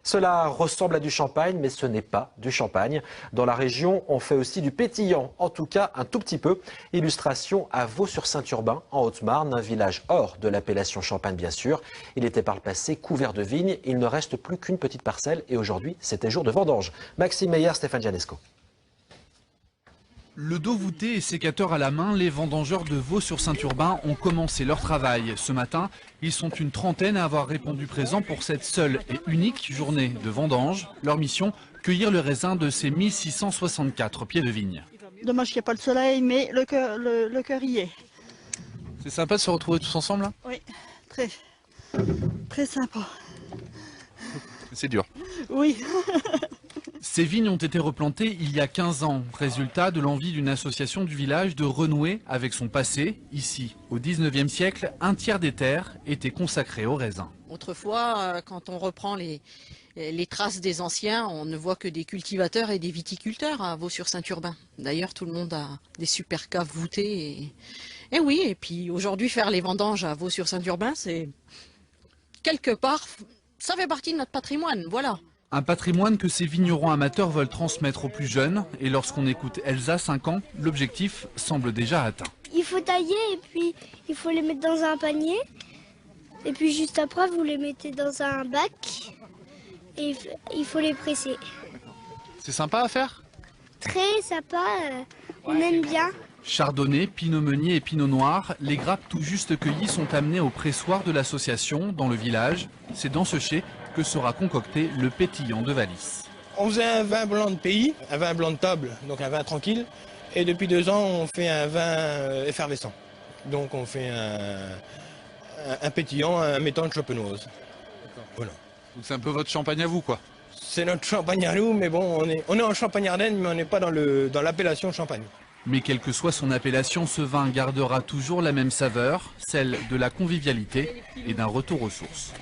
Cela ressemble à du champagne, mais ce n'est pas du champagne. Dans la région, on fait aussi du pétillant, en tout cas un tout petit peu. Illustration à Vaux-sur-Saint-Urbain, en Haute-Marne, un village hors de l'appellation Champagne bien sûr. Il était par le passé couvert de vignes, il ne reste plus qu'une petite parcelle et aujourd'hui c'était jour de vendange. Maxime Meyer, Stéphane Janesco. Le dos voûté et sécateur à la main, les vendangeurs de Vaux-sur-Saint-Urbain ont commencé leur travail. Ce matin, ils sont une trentaine à avoir répondu présent pour cette seule et unique journée de vendange. Leur mission, cueillir le raisin de ces 1664 pieds de vigne. Dommage qu'il n'y ait pas le soleil, mais le cœur y est. C'est sympa de se retrouver tous ensemble là ? Oui, très sympa. C'est dur. Oui. Ces vignes ont été replantées il y a 15 ans, résultat de l'envie d'une association du village de renouer avec son passé. Ici, au 19e siècle, un tiers des terres étaient consacrées au raisin. Autrefois, quand on reprend les traces des anciens, on ne voit que des cultivateurs et des viticulteurs à Vaux-sur-Saint-Urbain. D'ailleurs, tout le monde a des super caves voûtées. Et oui, et puis aujourd'hui, faire les vendanges à Vaux-sur-Saint-Urbain, c'est quelque part, ça fait partie de notre patrimoine, voilà. Un patrimoine que ces vignerons amateurs veulent transmettre aux plus jeunes. Et lorsqu'on écoute Elsa, 5 ans, l'objectif semble déjà atteint. Il faut tailler et puis il faut les mettre dans un panier. Et puis juste après, vous les mettez dans un bac et il faut les presser. C'est sympa à faire ? Très sympa, on aime bien. Chardonnay, Pinot Meunier et Pinot Noir, les grappes tout juste cueillies sont amenées au pressoir de l'association dans le village. C'est dans ce chai que sera concocté le pétillant de Valis. On faisait un vin blanc de pays, un vin blanc de table, donc un vin tranquille. Et depuis 2 ans, on fait un vin effervescent. Donc on fait un pétillant, un méthode de champenoise. Voilà. Donc c'est un peu votre champagne à vous, quoi. C'est notre champagne à nous, mais bon, on est en Champagne-Ardenne, mais on n'est pas dans l'appellation champagne. Mais quelle que soit son appellation, ce vin gardera toujours la même saveur, celle de la convivialité et d'un retour aux sources.